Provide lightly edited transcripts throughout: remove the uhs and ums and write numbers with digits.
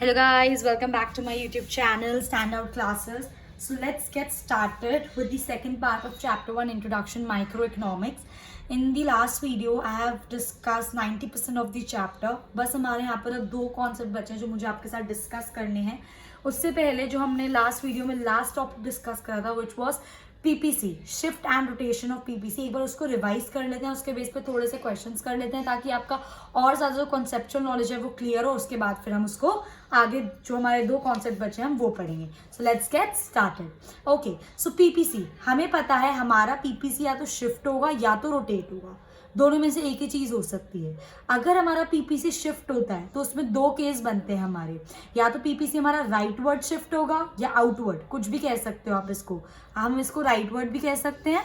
Hello guys, welcome back to my YouTube channel Standout Classes. So let's get started with the second part of chapter 1 Introduction Microeconomics. In the last video I have discussed 90% of the chapter. बस हमारे यहाँ पर अब दो concept बचे हैं जो मुझे आपके साथ डिस्कस करने हैं. उससे पहले जो हमने लास्ट वीडियो में लास्ट टॉपिक डिस्कस करा था which was PPC, shift and rotation of PPC. एक बार उसको रिवाइज कर लेते हैं, उसके बेस पे थोड़े से क्वेश्चंस कर लेते हैं ताकि आपका और ज़्यादा जो कॉन्सेप्चुअल नॉलेज है वो क्लियर हो. उसके बाद फिर हम उसको आगे जो हमारे दो कॉन्सेप्ट बचे हैं हम वो पढ़ेंगे. So let's get started. Okay, so PPC हमें पता है हमारा पीपीसी या तो शिफ्ट होगा या तो रोटेट होगा. दोनों में से एक ही चीज हो सकती है. अगर हमारा पीपीसी शिफ्ट होता है तो उसमें दो केस बनते हैं हमारे. या तो पीपीसी हमारा राइटवर्ड शिफ्ट होगा या आउटवर्ड, कुछ भी कह सकते हो आप इसको. हम इसको राइटवर्ड भी कह सकते हैं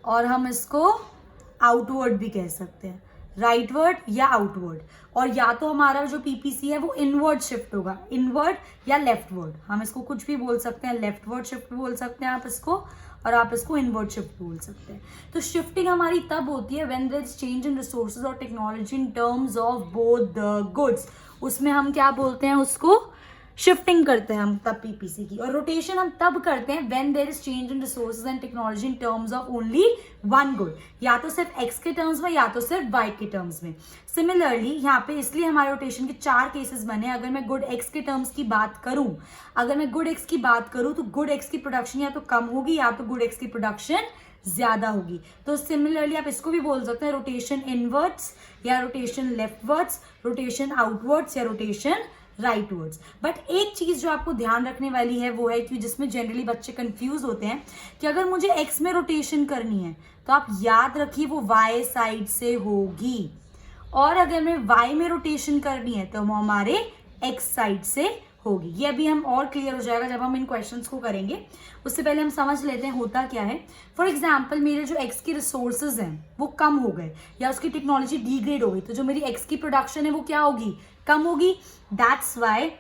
और हम इसको आउटवर्ड भी कह सकते हैं. राइटवर्ड या आउटवर्ड. और या तो हमारा जो पीपीसी है वो इनवर्ड शिफ्ट होगा, इनवर्ड या लेफ्टवर्ड. हम इसको कुछ भी बोल सकते हैं, लेफ्टवर्ड शिफ्ट बोल सकते हैं आप इसको, और आप इसको इनवर्ड शिफ्ट बोल सकते हैं. तो शिफ्टिंग हमारी तब होती है when there is change in resources और technology in terms of both the goods. उसमें हम क्या बोलते हैं, उसको शिफ्टिंग करते हैं हम तब पीपीसी की. और रोटेशन हम तब करते हैं when there is change in resources and technology in terms of only one good. या तो सिर्फ एक्स के टर्म्स में या तो सिर्फ वाई के टर्म्स में. सिमिलरली यहाँ पे इसलिए हमारे रोटेशन के चार केसेस बने. अगर मैं गुड एक्स के टर्म्स की बात करूं, अगर मैं गुड एक्स की बात करूं तो गुड एक्स की प्रोडक्शन या तो कम होगी या तो गुड एक्स की प्रोडक्शन ज्यादा होगी. तो सिमिलरली आप इसको भी बोल सकते हैं रोटेशन इनवर्ड्स या रोटेशन लेफ्टवर्ड्स, रोटेशन आउटवर्ड्स या रोटेशन राइटवर्ड्स. बट एक चीज जो आपको ध्यान रखने वाली है वो है कि जिसमें जनरली बच्चे कंफ्यूज होते हैं कि अगर मुझे एक्स में रोटेशन करनी है तो आप याद रखिए वो वाई साइड से होगी, और अगर मैं वाई में रोटेशन करनी है तो वो हमारे एक्स साइड से होगी. ये अभी हम और क्लियर हो जाएगा जब हम इन क्वेश्चंस को करेंगे. उससे पहले हम समझ लेते हैं होता क्या है. फॉर एग्जाम्पल मेरे जो एक्स के रिसोर्सेज हैं वो कम हो गए या उसकी टेक्नोलॉजी डिग्रेड हो गई, तो जो मेरी एक्स की प्रोडक्शन है वो क्या होगी, कम होगी. दैट्स वाई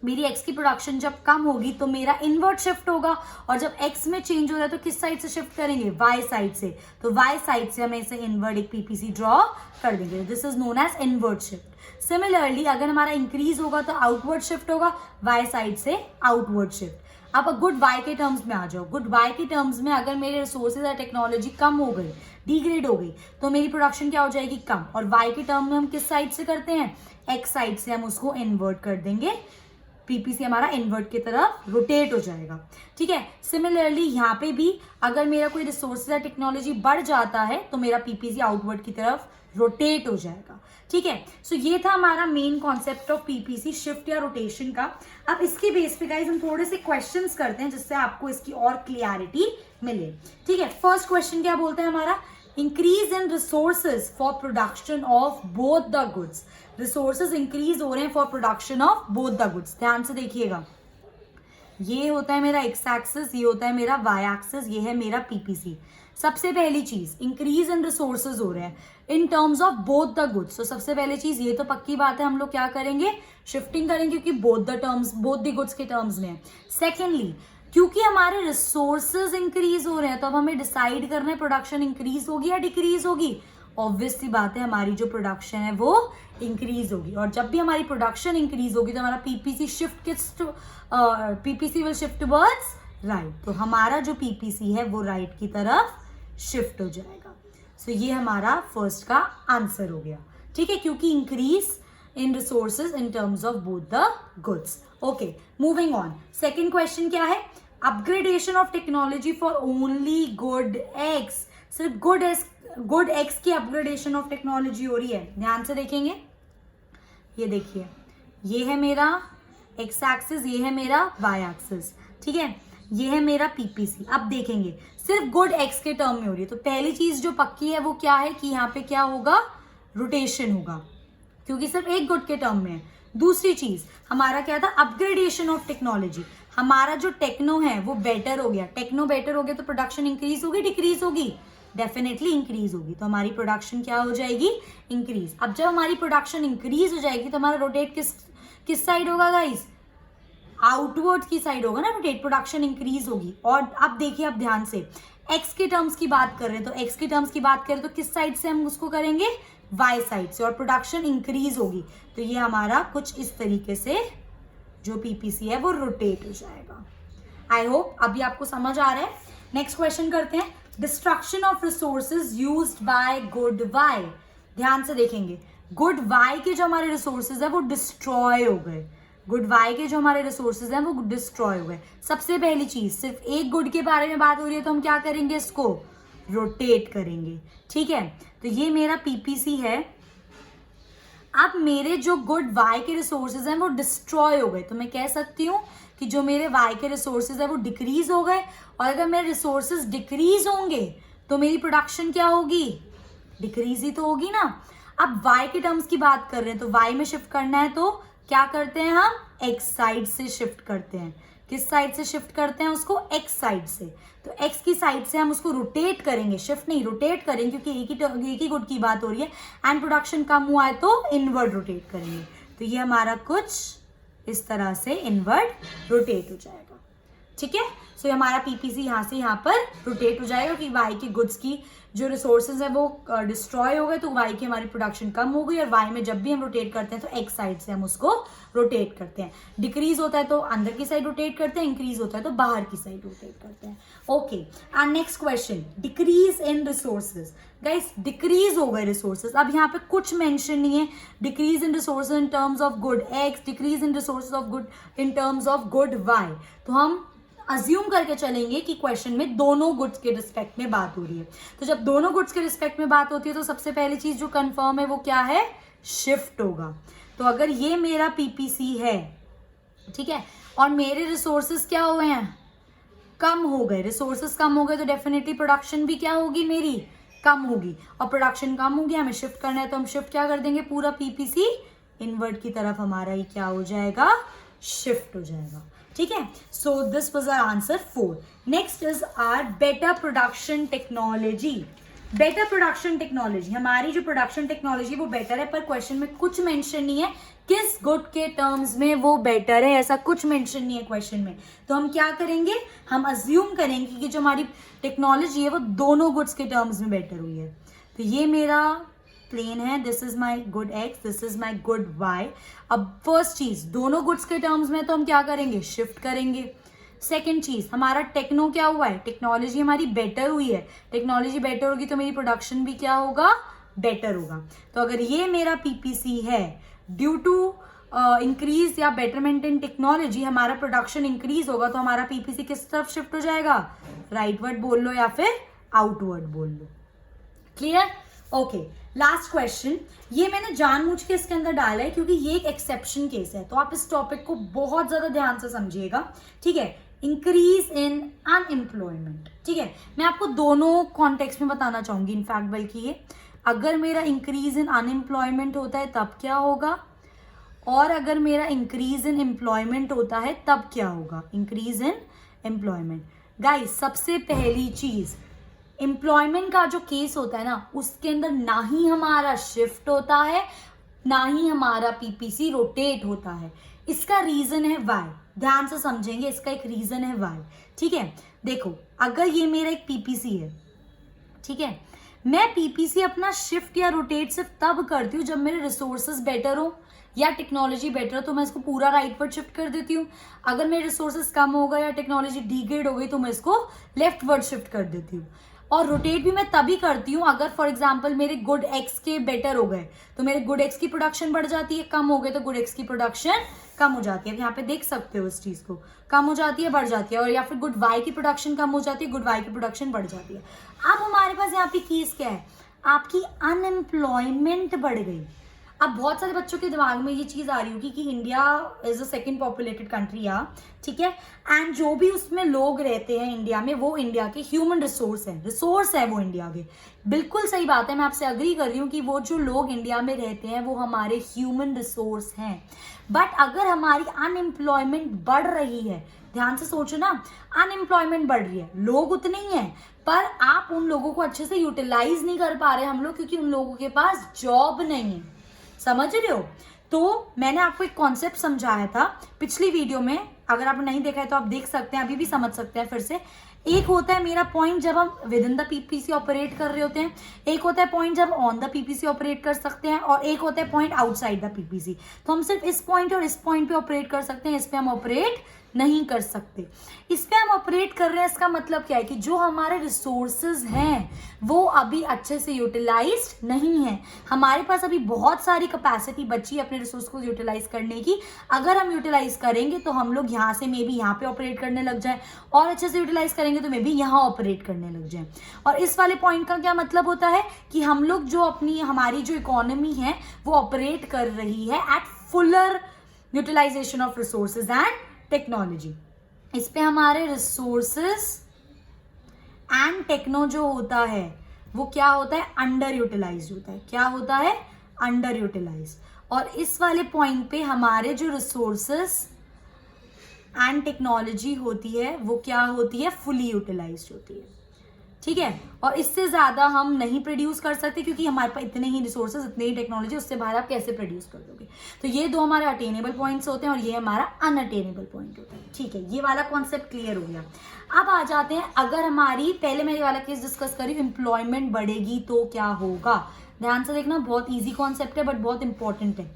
मेरी एक्स की प्रोडक्शन जब कम होगी तो मेरा इनवर्ट शिफ्ट होगा. और जब एक्स में चेंज हो रहा है तो किस साइड से शिफ्ट करेंगे, वाई साइड से. तो वाई साइड से हम इसे इनवर्ट एक पीपीसी ड्रॉ कर देंगे. This is known as inward shift. Similarly अगर हमारा इंक्रीज होगा तो आउटवर्ड शिफ्ट होगा, वाई साइड से आउटवर्ड शिफ्ट. अब गुड वाई के टर्म्स में आ जाओ. गुड वाई के टर्म्स में अगर मेरे रिसोर्सेज या टेक्नोलॉजी कम हो गई, डिग्रेड हो गई, तो मेरी प्रोडक्शन क्या हो जाएगी, कम. और वाई के टर्म में हम किस साइड से करते हैं, एक्स साइड से हम उसको इन्वर्ट कर देंगे. पीपीसी हमारा इन्वर्ट की तरफ रोटेट हो जाएगा. ठीक है. सिमिलरली यहाँ पे भी अगर मेरा कोई रिसोर्सेज या टेक्नोलॉजी बढ़ जाता है तो मेरा पीपीसी आउटवर्ड की तरफ रोटेट हो जाएगा. ठीक है. सो ये था हमारा main concept of PPC, shift या रोटेशन का. अब इसके बेस पे गाइस हम थोड़े से क्वेश्चंस करते हैं जिससे आपको इसकी और क्लियरिटी मिले. ठीक है. फर्स्ट क्वेश्चन क्या बोलते हैं हमारा, increase in resources for production of both the goods. Resources increase हो रहे हैं for production of both the goods. ध्यान से देखिएगा, ये होता है मेरा एक्स एक्सिस, ये होता है मेरा वाई एक्सिस, ये है मेरा पीपीसी. सबसे पहली चीज इंक्रीज इन रिसोर्सेज हो रहे हैं इन terms of both the goods. तो सबसे पहली चीज ये तो पक्की बात है, हम लोग क्या करेंगे, शिफ्टिंग करेंगे क्योंकि both the terms, both the goods के टर्म्स में. सेकेंडली क्योंकि हमारे रिसोर्सेज इंक्रीज हो रहे हैं तो अब हमें डिसाइड करना है प्रोडक्शन इंक्रीज होगी या डिक्रीज होगी. ऑब्वियसली बात है हमारी जो प्रोडक्शन है वो इंक्रीज होगी. और जब भी हमारी प्रोडक्शन इंक्रीज होगी तो हमारा पीपीसी शिफ्ट किस, PPC will shift towards right. तो हमारा जो पीपीसी है वो राइट की तरफ शिफ्ट हो जाएगा. सो ये हमारा फर्स्ट का आंसर हो गया. ठीक है, क्योंकि increase in resources in terms of both the goods. Okay, moving on. Second question क्या है, upgradation of technology for only good x. सिर्फ गुड एक्स की अपग्रेडेशन ऑफ टेक्नोलॉजी हो रही है. ध्यान से देखेंगे, ये देखिए, ये है मेरा एक्स एक्सिस, ये है मेरा वाई एक्सिस. ठीक है, ये है मेरा पीपीसी. अब देखेंगे सिर्फ गुड एक्स के टर्म में हो रही है तो पहली चीज जो पक्की है वो क्या है कि यहाँ पे क्या होगा, रोटेशन होगा, क्योंकि सिर्फ एक गुड के टर्म में है. दूसरी चीज हमारा क्या था, अपग्रेडेशन ऑफ टेक्नोलॉजी. हमारा जो टेक्नो है वो बेटर हो गया. टेक्नो बेटर हो गया तो प्रोडक्शन इंक्रीज होगी, डिक्रीज होगी, डेफिनेटली इंक्रीज होगी. तो हमारी प्रोडक्शन क्या हो जाएगी, इंक्रीज. अब जब हमारी प्रोडक्शन इंक्रीज हो जाएगी तो हमारा रोटेट किस साइड होगा गाइस, आउटवर्ड की साइड होगा ना रोटेट. प्रोडक्शन इंक्रीज होगी. और अब देखिए, अब ध्यान से एक्स के टर्म्स की बात कर रहे हैं तो एक्स के टर्म्स की बात करें तो किस साइड से हम उसको करेंगे, वाई साइड से और प्रोडक्शन इंक्रीज होगी। तो ये हमारा कुछ इस तरीके से जो पीपीसी है वो रोटेट हो जाएगा। आई होप अभी आपको समझ आ रहा है। नेक्स्ट क्वेश्चन करते हैं, destruction of resources used by good Y. ध्यान से देखेंगे, गुड वाई के जो हमारे रिसोर्सेज है वो डिस्ट्रॉय हो गए। गुड वाई के जो हमारे रिसोर्सेज हैं वो डिस्ट्रॉय हो गए। सबसे पहली चीज, सिर्फ एक गुड के बारे में बात हो रही है तो हम क्या करेंगे, इसको रोटेट करेंगे। ठीक है, तो ये मेरा पीपीसी है। अब मेरे जो गुड वाई के रिसोर्सेज हैं वो डिस्ट्रॉय हो गए, तो मैं कह सकती हूँ कि जो मेरे वाई के रिसोर्सेज है वो डिक्रीज हो गए। और अगर मेरे रिसोर्सेज डिक्रीज होंगे तो मेरी प्रोडक्शन क्या होगी, डिक्रीज ही तो होगी ना। अब वाई के टर्म्स की बात कर रहे हैं, तो वाई में शिफ्ट करना है तो क्या करते हैं, हम एक्स साइड से शिफ्ट करते हैं। किस साइड से शिफ्ट करते हैं उसको, एक्स साइड से। तो एक्स की साइड से हम उसको रोटेट करेंगे, शिफ्ट नहीं रोटेट करेंगे, क्योंकि एक ही गुड की बात हो रही है। एंड प्रोडक्शन कम हुआ है तो इनवर्ड रोटेट करेंगे। तो ये हमारा कुछ इस तरह से इनवर्ड रोटेट हो जाएगा। ठीक है, सो हमारा पीपीसी यहाँ से यहाँ पर रोटेट हो जाएगा कि वाई के गुड्स की जो रिसोर्सेज है वो डिस्ट्रॉय हो गए, तो वाई की हमारी प्रोडक्शन कम हो गई। और वाई में जब भी हम रोटेट करते हैं तो एक्स साइड से हम उसको रोटेट करते हैं। डिक्रीज होता है तो अंदर की साइड रोटेट करते हैं, इंक्रीज होता है तो बाहर की साइड रोटेट करते हैं। Okay, and next question, decrease in resources. Guys, decrease हो गए रिसोर्सेज। अब यहाँ पे कुछ मेंशन नहीं है, decrease in resources in terms of good X, decrease in resources of good in terms of good Y. तो हम अज्यूम करके चलेंगे कि क्वेश्चन में दोनों गुड्स के रिस्पेक्ट में बात हो रही है। तो जब दोनों गुड्स के रिस्पेक्ट में बात होती है तो सबसे पहली चीज जो कंफर्म है वो क्या है, शिफ्ट होगा। तो अगर ये मेरा पीपीसी है, ठीक है, और मेरे रिसोर्सेज क्या हुए हैं, कम हो गए, रिसोर्सेज कम हो गए, तो डेफिनेटली प्रोडक्शन भी क्या होगी, मेरी कम होगी। और प्रोडक्शन कम होगी, हमें शिफ्ट करना है तो हम शिफ्ट क्या कर देंगे, पूरा पीपीसी इनवर्ड की तरफ हमारा ये क्या हो जाएगा, शिफ्ट हो जाएगा। ठीक है, so this was our answer 4। Next is our better production technology. Better production technology, हमारी जो प्रोडक्शन टेक्नोलॉजी वो बेटर है, पर क्वेश्चन में कुछ मेंशन नहीं है किस गुड के टर्म्स में वो बेटर है, ऐसा कुछ मेंशन नहीं है क्वेश्चन में। तो हम क्या करेंगे, हम अज्यूम करेंगे कि जो हमारी टेक्नोलॉजी है वो दोनों गुड्स के टर्म्स में बेटर हुई है। तो ये मेरा प्लेन है, this is my good X, this is my good Y. अब फर्स्ट चीज, दोनों गुड्स के टर्म्स में तो हम क्या करेंगे, शिफ्ट करेंगे। सेकेंड चीज, हमारा टेक्नो क्या हुआ है, टेक्नोलॉजी हमारी बेटर हुई है। टेक्नोलॉजी बेटर होगी तो मेरी प्रोडक्शन भी क्या होगा, बेटर होगा। तो अगर ये मेरा पीपीसी है, ड्यू टू इंक्रीज या बेटरमेंट इन टेक्नोलॉजी हमारा प्रोडक्शन इंक्रीज होगा, तो हमारा पीपीसी किस तरफ शिफ्ट हो जाएगा, राइटवर्ड बोल लो या फिर आउटवर्ड बोल लो। क्लियर? ओके, लास्ट क्वेश्चन, ये मैंने जानबूझ के इसके अंदर डाला है क्योंकि ये एक एक्सेप्शन केस है, तो आप इस टॉपिक को बहुत ज्यादा ध्यान से समझिएगा। ठीक है, इंक्रीज इन अनएम्प्लॉयमेंट। ठीक है, मैं आपको दोनों कॉन्टेक्स्ट में बताना चाहूंगी इनफैक्ट, बल्कि ये अगर मेरा इंक्रीज इन अनएम्प्लॉयमेंट होता है तब क्या होगा, और अगर मेरा इंक्रीज इन एम्प्लॉयमेंट होता है तब क्या होगा, इंक्रीज इन एम्प्लॉयमेंट। गाइस, सबसे पहली चीज, एम्प्लॉयमेंट का जो केस होता है ना, उसके अंदर ना ही हमारा शिफ्ट होता है ना ही हमारा पीपीसी रोटेट होता है। इसका रीजन है वाई, ध्यान से समझेंगे, इसका एक रीजन है वाई। ठीक है, देखो, अगर ये मेरा एक पीपीसी है, ठीक है, मैं पीपीसी अपना शिफ्ट या रोटेट सिर्फ तब करती हूँ जब मेरे रिसोर्सेज बेटर हो या टेक्नोलॉजी बेटर हो, तो मैं इसको पूरा राइटवर्ड शिफ्ट कर देती हूँ। अगर मेरे रिसोर्सेज कम हो गए या टेक्नोलॉजी डिग्रेड हो गई तो मैं इसको लेफ्टवर्ड शिफ्ट कर देती हूँ। और रोटेट भी मैं तभी करती हूँ अगर फॉर एग्जांपल मेरे गुड एक्स के बेटर हो गए तो मेरे गुड एक्स की प्रोडक्शन बढ़ जाती है, कम हो गए तो गुड एक्स की प्रोडक्शन कम हो जाती है। यहाँ पे देख सकते हो इस चीज को, कम हो जाती है, बढ़ जाती है। और या फिर गुड वाई की प्रोडक्शन कम हो जाती है, गुड वाई की प्रोडक्शन बढ़ जाती है। अब हमारे पास यहाँ पे केस क्या है, आपकी अनएम्प्लॉयमेंट बढ़ गई। अब बहुत सारे बच्चों के दिमाग में ये चीज आ रही होगी कि India is a second populated country, ठीक है, एंड जो भी उसमें लोग रहते हैं इंडिया में वो इंडिया के ह्यूमन रिसोर्स है वो इंडिया के। बिल्कुल सही बात है, मैं आपसे अग्री कर रही हूँ कि वो जो लोग इंडिया में रहते हैं वो हमारे ह्यूमन रिसोर्स हैं। बट अगर हमारी अनएम्प्लॉयमेंट बढ़ रही है, ध्यान से सोचो ना, अनएम्प्लॉयमेंट बढ़ रही है, लोग उतने ही हैं पर आप उन लोगों को अच्छे से यूटिलाइज नहीं कर पा रहे हम लोग, क्योंकि उन लोगों के पास जॉब नहीं है। समझ रहे हो? तो मैंने आपको एक कॉन्सेप्ट समझाया था पिछली वीडियो में, अगर आपने नहीं देखा है तो आप देख सकते हैं, अभी भी समझ सकते हैं फिर से। एक होता है मेरा पॉइंट जब हम with in the PPC operate कर रहे होते हैं, एक होता है पॉइंट जब ऑन द पीपीसी ऑपरेट कर सकते हैं, और एक होता है पॉइंट आउटसाइड द पीपीसी। तो हम सिर्फ इस पॉइंट और इस पॉइंट पे ऑपरेट कर सकते हैं, इस पे हम ऑपरेट नहीं कर सकते। इस पे हम ऑपरेट कर रहे हैं, इसका मतलब क्या है कि जो हमारे रिसोर्सेज हैं वो अभी अच्छे से यूटिलाइज्ड नहीं है। हमारे पास अभी बहुत सारी कैपेसिटी बची है अपने रिसोर्स को यूटिलाइज करने की। अगर हम यूटिलाइज करेंगे तो हम लोग यहाँ से मे बी यहाँ पे ऑपरेट करने लग जाए, और अच्छे से यूटिलाइज करेंगे तो मे बी यहाँ ऑपरेट करने लग जाए। और इस वाले पॉइंट का क्या मतलब होता है कि हम लोग जो हमारी जो इकोनॉमी है वो ऑपरेट कर रही है at fuller utilisation of resources and technology. इस पे हमारे रिसोर्सेस एंड टेक्नो जो होता है वो क्या होता है, अंडर यूटिलाइज होता है। क्या होता है, अंडर यूटिलाइज। और इस वाले पॉइंट पे हमारे जो रिसोर्सेस एंड टेक्नोलॉजी होती है वो क्या होती है, फुली यूटिलाइज होती है। ठीक है, और इससे ज़्यादा हम नहीं प्रोड्यूस कर सकते क्योंकि हमारे पास इतने ही रिसोर्सेज, इतने ही टेक्नोलॉजी, उससे बाहर आप कैसे प्रोड्यूस कर दोगे। तो ये दो हमारे अटेनेबल पॉइंट्स होते हैं और ये हमारा अनअटेनेबल पॉइंट होता है। ठीक है, ये वाला कॉन्सेप्ट क्लियर हो गया। अब आ जाते हैं, अगर हमारी, पहले मैं ये वाला केस डिस्कस करी, एम्प्लॉयमेंट बढ़ेगी तो क्या होगा। ध्यान से देखना, बहुत ईजी कॉन्सेप्ट है बट बहुत इंपॉर्टेंट है।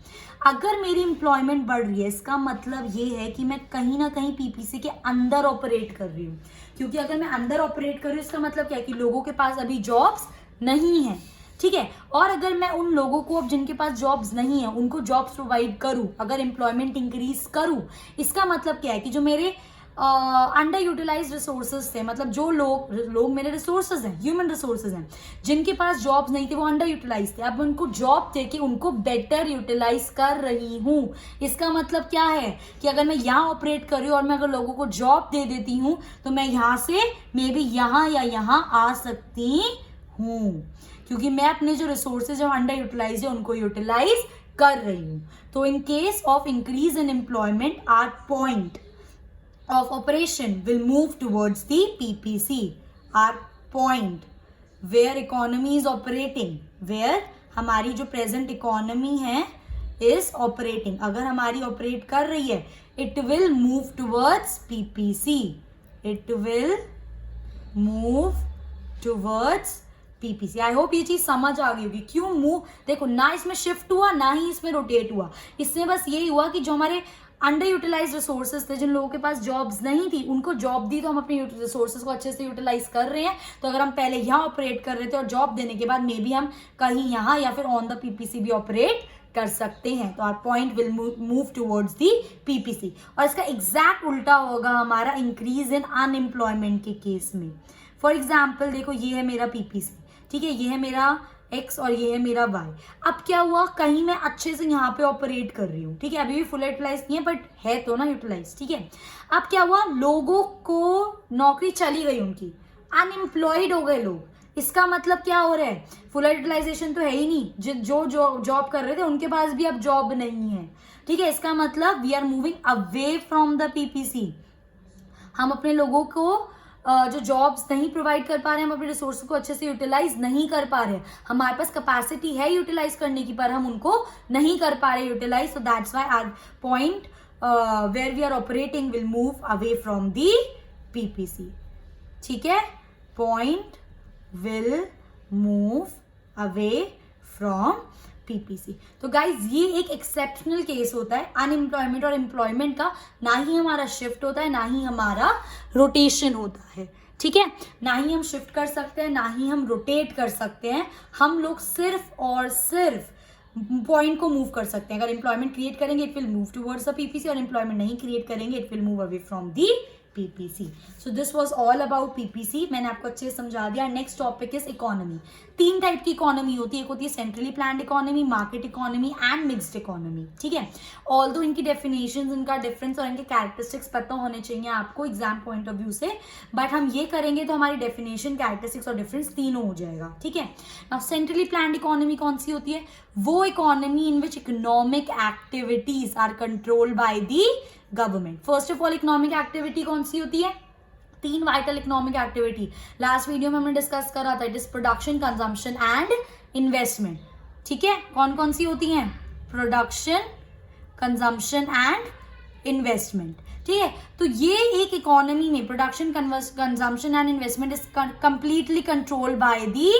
अगर मेरी एम्प्लॉयमेंट बढ़ रही है, इसका मतलब ये है कि मैं कहीं ना कहीं पीपीसी के अंदर ऑपरेट कर रही हूँ, क्योंकि अगर मैं अंदर ऑपरेट कर रही हूँ इसका मतलब क्या है कि लोगों के पास अभी जॉब्स नहीं है। ठीक है, और अगर मैं उन लोगों को, अब जिनके पास जॉब्स नहीं है, उनको जॉब्स प्रोवाइड करूँ, अगर एम्प्लॉयमेंट इंक्रीज करूँ, इसका मतलब क्या है कि जो मेरे अंडर यूटिलाइज रिसोर्सेज थे, मतलब जो लोग मेरे रिसोर्सेज हैं, ह्यूमन रिसोर्सेज हैं, जिनके पास जॉब्स नहीं थे, वो अंडर यूटिलाइज थे, अब उनको जॉब दे के उनको बेटर यूटिलाइज कर रही हूँ। इसका मतलब क्या है कि अगर मैं यहाँ ऑपरेट कर रही हूँ और मैं अगर लोगों को जॉब दे देती हूँ तो मैं यहाँ से मे बी यहाँ या यहाँ आ सकती हूँ, क्योंकि मैं अपने जो रिसोर्सेज जो अंडर यूटिलाइज है उनको यूटिलाइज कर रही हूँ। तो in case of increase in employment, our point of operation will move towards the PPC, our point where economy is operating, where हमारी जो present economy है is operating, अगर हमारी ऑपरेट कर रही है, it will move towards PPC, it will move towards PPC। I hope ये चीज समझ आ गई होगी। क्यों मूव, देखो ना इसमें शिफ्ट हुआ ना ही इसमें रोटेट हुआ, इसमें बस यही हुआ कि जो हमारे अंडर यूटिलाइज रिसोर्सेज थे, जिन लोगों के पास जॉब्स नहीं थी, उनको जॉब दी तो हम अपने रिसोर्सेज को अच्छे से यूटिलाइज कर रहे हैं। तो अगर हम पहले यहाँ ऑपरेट कर रहे थे और जॉब देने के बाद मे बी हम कहीं यहाँ या फिर ऑन द पीपीसी भी ऑपरेट कर सकते हैं, तो our point will move towards the PPC. और इसका एग्जैक्ट उल्टा होगा हमारा इंक्रीज इन अनएम्प्लॉयमेंट के केस में। फॉर एग्जाम्पल देखो, ये है मेरा पीपीसी, ठीक है, ये है मेरा x और ये है मेरा y। अब क्या हुआ, कहीं मैं अच्छे से यहाँ पे ऑपरेट कर रही हूँ, ठीक है, अभी भी फुल यूटिलाइज नहीं है बट है तो ना यूटिलाइज। ठीक है, अब क्या हुआ, लोगों को नौकरी चली गई, उनकी अनएम्प्लॉयड हो गए लोग। इसका मतलब क्या हो रहा है, फुल यूटिलाइजेशन तो है ही नहीं, जो जॉब कर रहे थे उनके पास भी अब जॉब नहीं है। ठीक है, इसका मतलब we are moving away from the PPC. हम अपने लोगों को जो जॉब्स नहीं प्रोवाइड कर पा रहे हैं, हम अपने रिसोर्स को अच्छे से यूटिलाइज नहीं कर पा रहे हैं। हमारे पास कैपेसिटी है यूटिलाइज करने की, पर हम उनको नहीं कर पा रहे utilise. So that's why our point where we are operating will move away from the PPC. ठीक है, point will move away from PPC. तो गाइज ये एक एक्सेप्शनल केस होता है अनएम्प्लॉयमेंट और एम्प्लॉयमेंट का, ना ही हमारा शिफ्ट होता है ना ही हमारा रोटेशन होता है। ठीक है, ना ही हम शिफ्ट कर सकते हैं ना ही हम रोटेट कर सकते हैं, हम लोग सिर्फ और सिर्फ पॉइंट को मूव कर सकते हैं। अगर एम्प्लॉयमेंट क्रिएट करेंगे it will move towards the PPC, और एम्प्लॉयमेंट नहीं क्रिएट करेंगे it will move away from the PPC. So this was all about PPC, मैंने आपको अच्छे से समझा दिया। Next topic is economy. तीन टाइप की इकोनॉमी होती है, एक होती है centrally planned economy, market economy and mixed economy. ठीक है, ऑल्दो इनकी डेफिनेशंस, इनका डिफरेंस और इनके कैरेक्टरिस्टिक्स पता होने चाहिए आपको एग्जाम पॉइंट ऑफ व्यू से, बट हम ये करेंगे तो हमारी डेफिनेशन, कैरेक्टरिस्टिक्स और डिफरेंस तीनों हो जाएगा। ठीक है, नाउ सेंट्रली प्लान्ड इकोनॉमी कौन सी होती है, वो economy in which economic activities are controlled by the government. First of all economic activity कौन सी होती है, तीन vital economic activity last video में हमने डिस्कस करा था, it is production, consumption and investment. ठीक है, कौन कौन सी होती हैं, प्रोडक्शन, कंजम्पशन एंड इन्वेस्टमेंट, ठीक है। तो ये एक इकोनॉमी में production, consumption and investment is completely controlled by the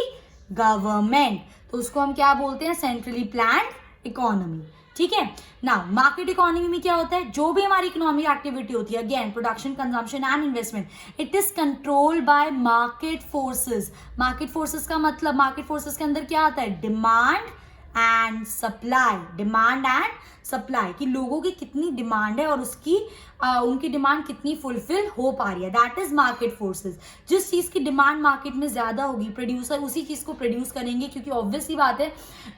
government, तो उसको हम क्या बोलते हैं, सेंट्रली प्लान्ड इकोनॉमी, ठीक है ना। मार्केट इकोनॉमी में क्या होता है, जो भी हमारी इकोनॉमिक एक्टिविटी होती है, again production, consumption and investment, it is controlled by market forces. Market forces का मतलब, मार्केट फोर्सेस के अंदर क्या आता है, demand and supply, demand and supply, कि लोगों की कितनी डिमांड है और उसकी उनकी डिमांड कितनी फुलफिल हो पा रही है, दैट इज मार्केट फोर्सेस। जिस चीज की डिमांड मार्केट में ज्यादा होगी, प्रोड्यूसर उसी चीज को प्रोड्यूस करेंगे, क्योंकि ऑब्वियस सी बात है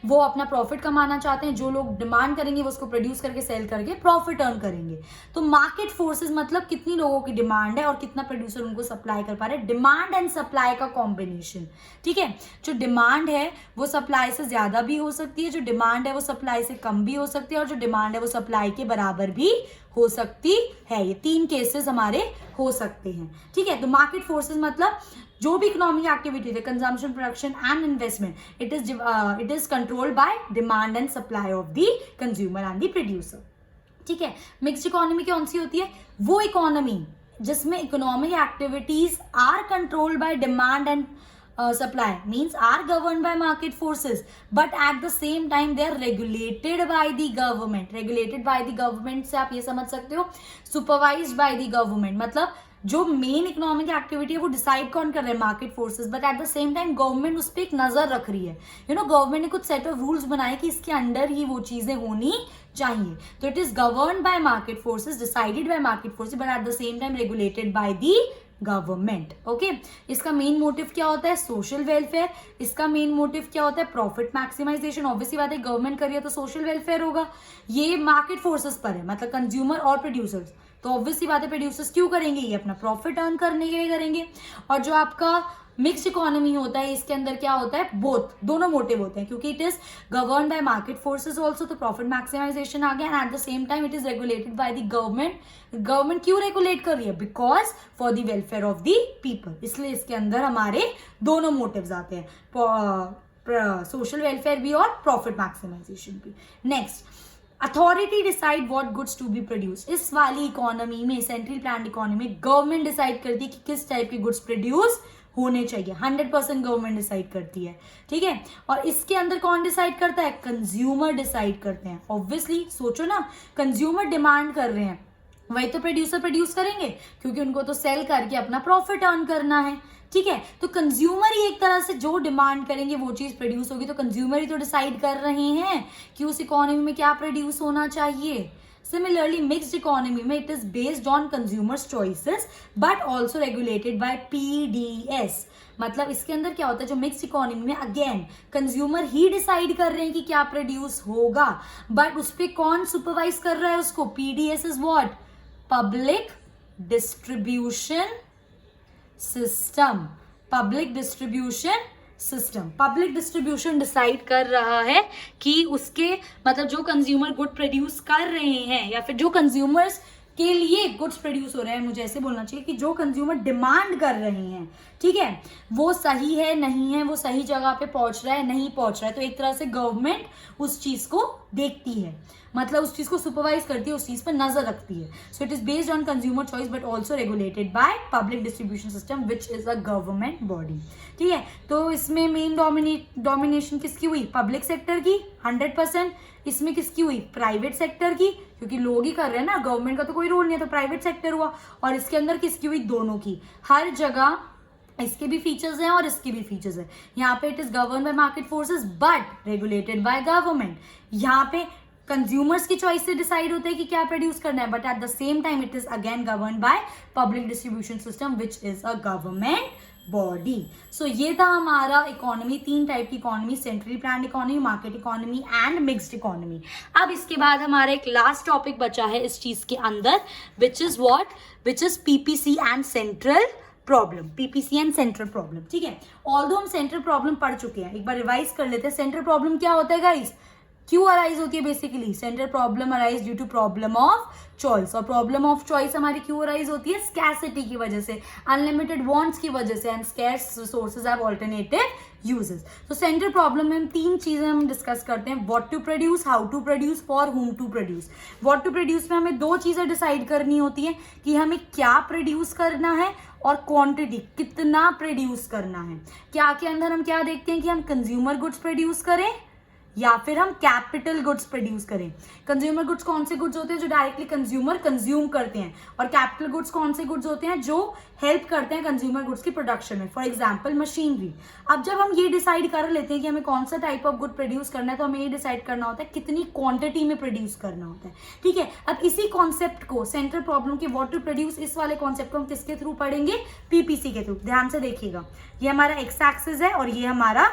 वो अपना प्रॉफिट कमाना चाहते हैं। जो लोग डिमांड करेंगे वो उसको प्रोड्यूस करके सेल करके प्रॉफिट अर्न करेंगे। तो मार्केट फोर्सेस मतलब कितनी लोगों की डिमांड है और कितना प्रोड्यूसर उनको सप्लाई कर पा रहे हैं, डिमांड एंड सप्लाई का कॉम्बिनेशन, ठीक है। जो डिमांड है वो सप्लाई से ज्यादा भी हो सकती है, जो डिमांड है वो सप्लाई से कम भी हो सकती है, और जो डिमांड है वो सप्लाई के बराबर भी हो सकती है। ये 3 केसेस हमारे हो सकते हैं, ठीक है। तो मार्केट फोर्सेस मतलब जो भी इकोनॉमिक एक्टिविटी है, consumption, production and investment, it is controlled by demand and supply of the consumer and the producer, ठीक है। मिक्स्ड इकोनॉमी कौन सी होती है, वो इकोनॉमी जिसमें economic activities are controlled by demand and supply, means are governed by market forces, but at the same time they are regulated by the government. Regulated by the government से आप ये समझ सकते हो supervised by the government, मतलब जो main economic activity है वो डिसाइड कौन कर रहे हैं, market forces, but at the same time government उस पर एक नजर रख रही है। गवर्नमेंट ने कुछ सेट ऑफ रूल्स बनाए कि इसके अंडर ही वो चीजें होनी चाहिए। तो it is governed bye market forces, decided by market forces, but at the same time regulated by the government, okay. इसका मेन मोटिव क्या होता है, सोशल वेलफेयर। इसका मेन मोटिव क्या होता है, प्रॉफिट मैक्सिमाइजेशन। ऑब्वियसली बात है, गवर्नमेंट कर रही है तो सोशल वेलफेयर होगा। ये मार्केट फोर्सेस पर है, मतलब कंज्यूमर और प्रोड्यूसर्स। तो ऑब्वियसली बात है, प्रोड्यूसर्स क्यों करेंगे, ये अपना प्रॉफिट अर्न करने के लिए करेंगे। और जो आपका मिक्स्ड इकोनॉमी होता है, इसके अंदर क्या होता है, बोथ, दोनों मोटिव होते हैं, क्योंकि it is govern by market forces also, तो प्रॉफिट मैक्सिमाइजेशन आ गया, and eight the same time it is regulated by the government. Government क्यों रेगुलेट कर रही है, because for the welfare of the people, इसलिए इसके अंदर हमारे दोनों मोटिव्स आते हैं, सोशल वेलफेयर भी और प्रॉफिट मैक्सिमाइजेशन भी। Next, authority decide what goods to be produce. इस वाली इकोनॉमी में, सेंट्रल प्लान्ड इकोनॉमी में, गवर्नमेंट डिसाइड करती है कि किस टाइप के गुड्स प्रोड्यूस होने चाहिए। 100% गवर्नमेंट डिसाइड करती है, ठीक है। और इसके अंदर कौन डिसाइड करता है, कंज्यूमर डिसाइड करते हैं। ऑब्वियसली सोचो ना, कंज्यूमर डिमांड कर रहे हैं, वही तो प्रोड्यूसर प्रोड्यूस करेंगे, क्योंकि उनको तो सेल करके अपना प्रॉफिट अर्न करना है, ठीक है। तो कंज्यूमर ही एक तरह से जो डिमांड करेंगे वो चीज प्रोड्यूस होगी। तो कंज्यूमर ही तो डिसाइड कर रहे हैं कि उस इकोनॉमी में क्या प्रोड्यूस होना चाहिए। Similarly, mixed economy में it is based on consumers' choices but also regulated by PDS। मतलब इसके अंदर क्या होता है, जो मिक्स इकोनॉमी में अगेन कंज्यूमर ही डिसाइड कर रहे हैं कि क्या प्रोड्यूस होगा, बट उस पर कौन सुपरवाइज कर रहा है उसको, PDS is what, public distribution system. Public distribution system, public distribution decide कर रहा है कि उसके मतलब जो कंज्यूमर गुड प्रोड्यूस कर रहे हैं, या फिर जो कंज्यूमर्स के लिए गुड्स प्रोड्यूस हो रहे हैं, मुझे ऐसे बोलना चाहिए कि जो कंज्यूमर डिमांड कर रहे हैं, ठीक है, वो सही है नहीं है, वो सही जगह पे पहुंच रहा है नहीं पहुंच रहा है। तो एक तरह से गवर्नमेंट उस चीज को देखती है, मतलब उस चीज को सुपरवाइज करती है, उस चीज पर नजर रखती है। So it is based on consumer choice but also regulated by public distribution system which is a government body, ठीक है। तो इसमें मेन डोमिनेशन किसकी हुई, पब्लिक सेक्टर की 100%। इसमें किसकी हुई, प्राइवेट सेक्टर की, क्योंकि लोग ही कर रहे हैं ना, गवर्नमेंट का तो कोई रोल नहीं है, तो प्राइवेट सेक्टर हुआ। और इसके अंदर किसकी हुई, दोनों की। हर जगह इसके भी फीचर्स हैं और इसके भी फीचर्स हैं। यहाँ पे it is govern by market forces but regulated by government. यहाँ पे कंज्यूमर्स की चॉइस से डिसाइड होता है कि क्या प्रोड्यूस करना है, but at the same time it is again govern by public distribution system which is a government body. So ये था हमारा इकोनॉमी, 3 टाइप की economy, centrally planned economy, market economy and mixed economy. अब इसके बाद हमारा एक लास्ट टॉपिक बचा है इस चीज के अंदर, which is what, which is PPC and central problem. PPC and central problem, ठीक है। ऑल्दो हम सेंट्रल प्रॉब्लम पढ़ चुके हैं, एक बार रिवाइज कर लेते हैं। सेंट्रल प्रॉब्लम क्या होता है गाइस, क्यों अराइज होती है बेसिकली? Central problem arise due to problem of choice, और प्रॉब्लम ऑफ चॉइस हमारी क्यों अराइज होती है? स्कैरसिटी की वजह से, अनलिमिटेड वांट्स की वजह से, and scarce resources have alternative uses. तो सेंट्रल प्रॉब्लम में हम 3 चीजें हम डिस्कस करते हैं, what to produce, how to produce, for whom to produce. What to produce में हमें 2 चीजें डिसाइड करनी होती है कि हमें क्या प्रोड्यूस करना है और क्वांटिटी, कितना प्रोड्यूस करना है। क्या के अंदर हम क्या देखते हैं कि हम कंज्यूमर गुड्स प्रोड्यूस करें या फिर हम कैपिटल गुड्स प्रोड्यूस करें। कंज्यूमर गुड्स कौन से गुड्स होते हैं? जो डायरेक्टली कंज्यूमर कंज्यूम करते हैं, और कैपिटल गुड्स कौन से गुड्स होते हैं? जो हेल्प करते हैं कंज्यूमर गुड्स की प्रोडक्शन में, फॉर एग्जांपल मशीनरी। अब जब हम ये डिसाइड कर लेते हैं कि हमें कौन सा टाइप ऑफ गुड प्रोड्यूस करना है, तो हमें ये डिसाइड करना होता है कितनी क्वांटिटी में प्रोड्यूस करना होता है, ठीक है। अब इसी कॉन्सेप्ट को, सेंट्रल प्रॉब्लम के व्हाट टू प्रोड्यूस, इस वाले कॉन्सेप्ट को हम किसके थ्रू पढ़ेंगे? पीपीसी के थ्रू। ध्यान से देखिएगा, ये हमारा एक्स एक्सिस है और ये हमारा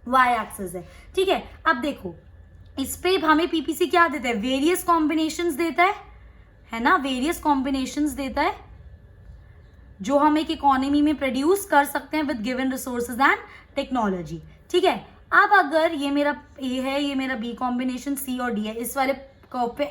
वाई एक्सिस है, ठीक है। अब देखो, इस पे हमें पीपीसी क्या देता है? वेरियस कॉम्बिनेशंस देता है ना, वेरियस कॉम्बिनेशंस देता है जो हम एक इकोनॉमी में प्रोड्यूस कर सकते हैं with given resources and technology, ठीक है। अब अगर ये मेरा ए है, ये मेरा बी कॉम्बिनेशन, सी और डी है, इस वाले कर्व पे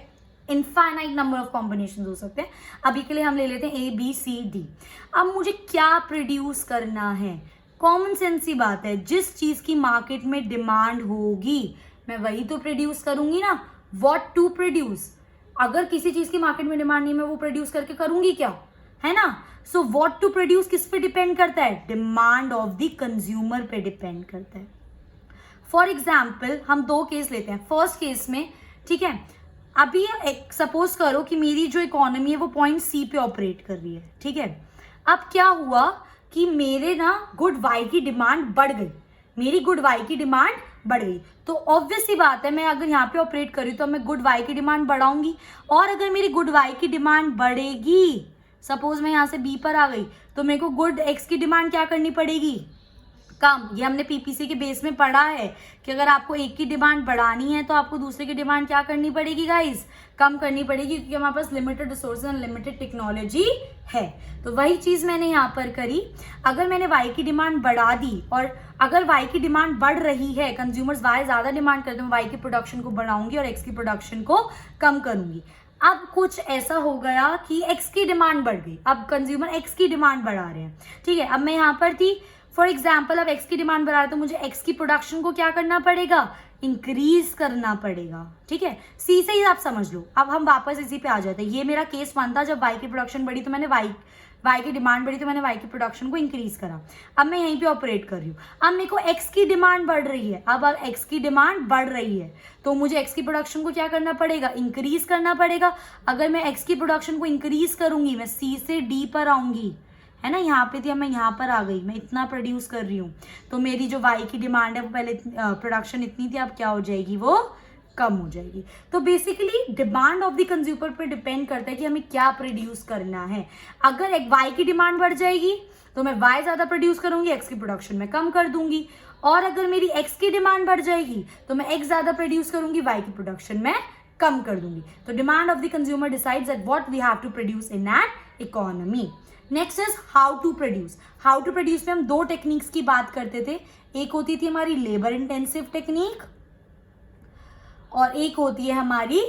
इनफाइनाइट नंबर ऑफ कॉम्बिनेशन हो सकते हैं। अभी के लिए हम ले लेते हैं ए बी सी डी। अब मुझे क्या प्रोड्यूस करना है? कॉमन सेंस की बात है, जिस चीज की मार्केट में डिमांड होगी मैं वही तो प्रोड्यूस करूंगी ना। व्हाट टू प्रोड्यूस, अगर किसी चीज की मार्केट में डिमांड नहीं, मैं वो प्रोड्यूस करके करूंगी क्या? है ना। सो व्हाट टू प्रोड्यूस किस पे डिपेंड करता है? डिमांड ऑफ द कंज्यूमर पे डिपेंड करता है। फॉर एग्जाम्पल हम 2 केस लेते हैं। फर्स्ट केस में, ठीक है, अभी सपोज करो कि मेरी जो इकोनॉमी है वो पॉइंट सी पे ऑपरेट कर रही है, ठीक है। अब क्या हुआ कि मेरे ना गुड वाई की डिमांड बढ़ गई, मेरी गुड वाई की डिमांड बढ़ गई, तो ऑब्वियस सी बात है मैं अगर यहाँ पे ऑपरेट कर रही हूँ तो मैं गुड वाई की डिमांड बढ़ाऊंगी। और अगर मेरी गुड वाई की डिमांड बढ़ेगी, सपोज मैं यहाँ से बी पर आ गई, तो मेरे को गुड एक्स की डिमांड क्या करनी पड़ेगी? कम। ये हमने पीपीसी के बेस में पढ़ा है कि अगर आपको एक की डिमांड बढ़ानी है तो आपको दूसरे की डिमांड क्या करनी पड़ेगी गाइस? कम करनी पड़ेगी, क्योंकि हमारे पास limited resources and limited technology है। तो वही चीज मैंने यहाँ पर करी। अगर मैंने वाई की डिमांड बढ़ा दी, और अगर वाई की डिमांड बढ़ रही है, कंज्यूमर्स वाई ज्यादा डिमांड करते हैं, वाई की प्रोडक्शन को बढ़ाऊंगी और एक्स की प्रोडक्शन को कम करूंगी। अब कुछ ऐसा हो गया कि एक्स की डिमांड बढ़ गई, अब कंज्यूमर एक्स की डिमांड बढ़ा रहे हैं, ठीक है। अब मैं यहाँ पर थी, फॉर एग्जाम्पल, अब एक्स की डिमांड बढ़ा रहे तो मुझे एक्स की प्रोडक्शन को क्या करना पड़ेगा? इंक्रीज करना पड़ेगा, ठीक है। सी से ही आप समझ लो। अब हम वापस इसी पे आ जाते हैं। ये मेरा केस 1 था, जब वाई की प्रोडक्शन बढ़ी तो मैंने वाई की डिमांड बढ़ी तो मैंने वाई की प्रोडक्शन को इंक्रीज करा। अब मैं यहीं पे ऑपरेट कर रही हूँ। अब मेरे को एक्स की डिमांड बढ़ रही है, अब एक्स की डिमांड बढ़ रही है तो मुझे एक्स की प्रोडक्शन को क्या करना पड़ेगा? इंक्रीज करना पड़ेगा। अगर मैं एक्स की प्रोडक्शन को इंक्रीज करूंगी, मैं सी से डी पर आऊंगी, है ना, यहाँ पे थी, अब मैं यहाँ पर आ गई, मैं इतना प्रोड्यूस कर रही हूँ, तो मेरी जो वाई की डिमांड है वो पहले प्रोडक्शन इतनी थी, अब क्या हो जाएगी? वो कम हो जाएगी। तो basically demand of the consumer पे डिपेंड करता है कि हमें क्या प्रोड्यूस करना है। अगर एक वाई की डिमांड बढ़ जाएगी तो मैं वाई ज्यादा प्रोड्यूस करूंगी, एक्स की प्रोडक्शन में कम कर दूंगी। और अगर मेरी एक्स की डिमांड बढ़ जाएगी तो मैं एक्स ज्यादा प्रोड्यूस करूंगी, वाई की प्रोडक्शन में कम कर दूंगी। तो demand of the consumer decides at what we have to produce in an economy. Next is how to produce. How to produce में हम 2 टेक्निक्स की बात करते थे। एक होती थी हमारी लेबर इंटेंसिव टेक्निक और एक होती है हमारी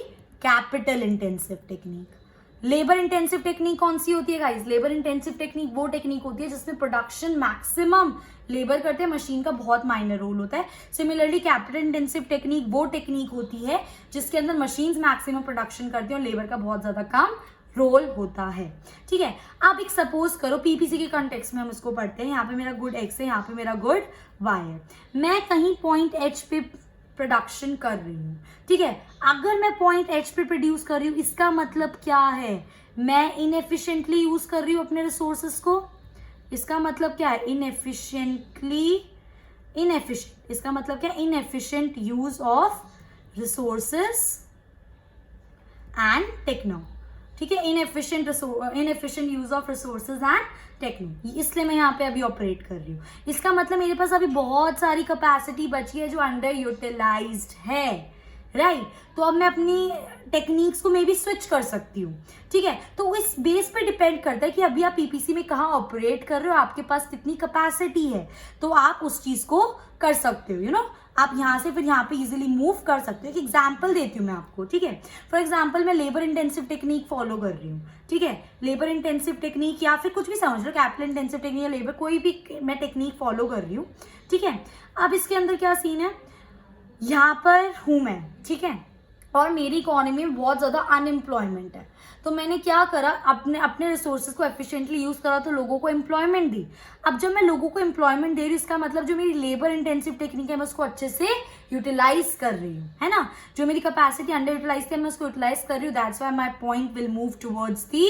capital intensive technique. Labour intensive technique कौन सी होती है गाइस? लेबर इंटेंसिव टेक्निक वो टेक्निक होती है जिसमें प्रोडक्शन मैक्सिमम लेबर करते हैं, मशीन का बहुत माइनर रोल होता है। सिमिलरली कैपिटल इंटेंसिव टेक्निक वो टेक्निक होती है जिसके अंदर मशीन्स मैक्सिमम प्रोडक्शन करती हैं और लेबर का बहुत ज्यादा कम रोल होता है, ठीक है। आप एक सपोज करो, पीपीसी के कॉन्टेक्स्ट में हम इसको पढ़ते हैं। यहाँ पे मेरा गुड एक्स है, यहाँ पे मेरा गुड वाई है। मैं कहीं पॉइंट एच पे प्रोडक्शन कर रही हूँ, ठीक है। अगर मैं पॉइंट एच पे प्रोड्यूस कर रही हूँ, इसका मतलब क्या है? मैं इनएफिशिएंटली यूज कर रही हूँ अपने रिसोर्सेस को। इसका मतलब क्या है? इनएफिशिएंट। इसका मतलब क्या? Inefficient use of resources and techno, ठीक है। Inefficient use of resources and techno, इसलिए मैं यहाँ पे अभी ऑपरेट कर रही हूँ। इसका मतलब मेरे पास अभी बहुत सारी कैपेसिटी बची है जो अंडर यूटिलाइज्ड है, राइट। तो अब मैं अपनी टेक्निक्स को मे भी स्विच कर सकती हूँ, ठीक है। तो इस बेस पे डिपेंड करता है कि अभी आप पीपीसी में कहाँ ऑपरेट कर रहे हो, आपके पास कितनी कैपेसिटी है, तो आप उस चीज को कर सकते हो, यू नो। आप यहाँ से फिर यहाँ पे इजीली मूव कर सकते हो। एक एग्जाम्पल देती हूँ मैं आपको, ठीक है। फॉर एग्जाम्पल मैं लेबर इंटेंसिव टेक्निक फॉलो कर रही हूँ, ठीक है। लेबर इंटेंसिव टेक्निक या फिर कुछ भी समझ लो, कैपिटल इंटेंसिव टेक्निक या लेबर, कोई भी मैं टेक्निक फॉलो कर रही हूँ, ठीक है। अब इसके अंदर क्या सीन है, यहाँ पर हूँ मैं, ठीक है, और मेरी इकोनॉमी में बहुत ज़्यादा अनएम्प्लॉयमेंट है। तो मैंने क्या करा, अपने रिसोर्सेज को एफिशिएंटली यूज़ करा, तो लोगों को एम्प्लॉयमेंट दी। अब जब मैं लोगों को एम्प्लॉयमेंट दे रही हूँ, इसका मतलब जो मेरी लेबर इंटेंसिव टेक्निक है मैं उसको अच्छे से यूटिलाइज कर रही हूँ, है ना। जो मेरी कैपेसिटी अंडर यूटिलाइज थी मैं उसको यूटिलाइज कर रही हूँ। That's why my point will move towards the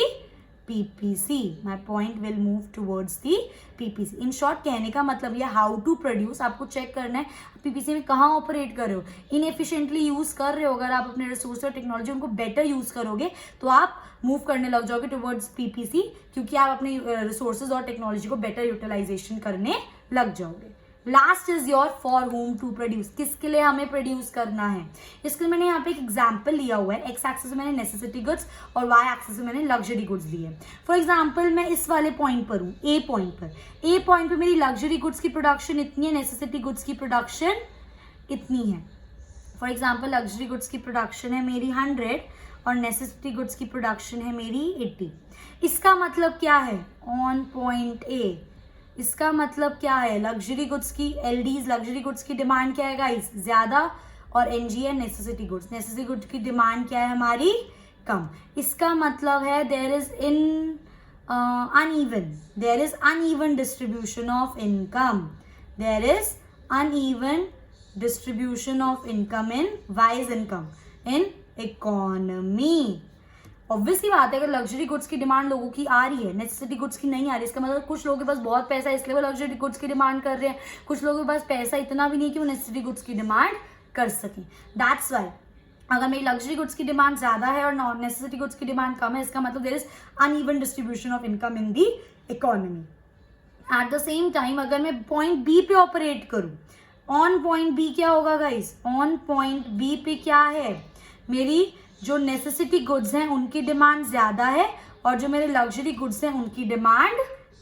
PPC. My point will move towards the PPC. In short कहने का मतलब ये हाउ टू प्रोड्यूस, आपको चेक करना है PPC में कहाँ ऑपरेट कर रहे हो, इनएफिशिएंटली यूज कर रहे हो। अगर आप अपने रिसोर्स और टेक्नोलॉजी उनको बेटर यूज करोगे तो आप मूव करने लग जाओगे टुवर्ड्स PPC, क्योंकि आप अपने रिसोर्सेज और टेक्नोलॉजी को बेटर यूटिलाइजेशन करने लग जाओगे। Last is your for whom to produce, किसके लिए हमें प्रोड्यूस करना है। इसके लिए मैंने यहाँ पे एक एग्जाम्पल लिया हुआ है। एक्स एक्सिस में मैंने नेसेसिटी गुड्स और वाई एक्सिस में मैंने लग्जरी गुड्स लिए। फॉर एग्जाम्पल मैं इस वाले पॉइंट पर हूँ, ए पॉइंट पर मेरी लग्जरी गुड्स की प्रोडक्शन इतनी है, नेसेसिटी गुड्स की प्रोडक्शन इतनी है। फॉर एग्जाम्पल लग्जरी गुड्स की प्रोडक्शन है मेरी 100 और नेसेसिटी गुड्स की प्रोडक्शन है मेरी 80। इसका मतलब क्या है, ऑन पॉइंट ए, इसका मतलब क्या है, लग्जरी गुड्स की LDs, लग्जरी गुड्स की डिमांड क्या है गाइस, ज्यादा, और NG है नेसेसिटी गुड्स की डिमांड क्या है हमारी, कम। इसका मतलब है there is uneven distribution of income, there is uneven distribution of income in wise income in economy. Obviously बात है, अगर लग्जरी गुड्स की डिमांड लोगों की आ रही है, नेसेसिटी गुड्स की नहीं आ रही, इसका मतलब कुछ लोगों के पास बहुत पैसा है इसलिए वो लग्जरी गुड्स की डिमांड कर रहे हैं, कुछ लोगों के पास पैसा इतना भी नहीं कि वो नेसेसिटी गुड्स की डिमांड कर सकें। दैट्स वाई अगर मेरी लग्जरी गुड्स की डिमांड ज्यादा है और नॉन नेसेसिटी गुड्स की डिमांड कम है, इसका मतलब there is uneven distribution of income in the economy. At the same time अगर मैं पॉइंट बी पे ऑपरेट करूं, ऑन पॉइंट बी क्या होगा गाइस, ऑन पॉइंट बी पे क्या है, मेरी जो नेसेसिटी गुड्स हैं उनकी डिमांड ज्यादा है और जो मेरे लग्जरी गुड्स हैं उनकी डिमांड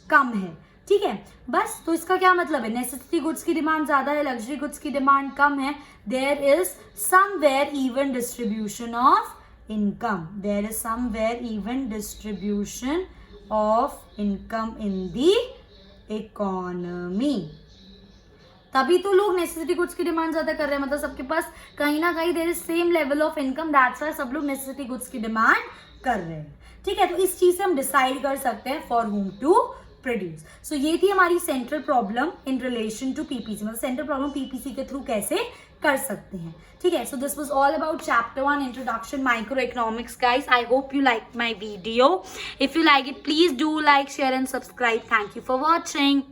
कम है, ठीक है। बस तो इसका क्या मतलब है, नेसेसिटी गुड्स की डिमांड ज्यादा है, लग्जरी गुड्स की डिमांड कम है, there is somewhere even distribution of income, there is somewhere even distribution of income in the economy. तभी तो लोग नेसेसिटी गुड्स की डिमांड ज्यादा कर रहे हैं, मतलब सबके पास कहीं ना कहीं there is same level of income, that's why सब लोग नेसेसिटी गुड्स की डिमांड कर रहे हैं, ठीक है। तो इस चीज से हम डिसाइड कर सकते हैं for whom to produce. So ये थी हमारी central problem in relation to PPC, मतलब सेंट्रल प्रॉब्लम PPC के थ्रू कैसे कर सकते हैं, ठीक है। So this was all about chapter 1 introduction micro economics guys. I hope you like my video. If you like it please do like, share and subscribe. Thank you for watching.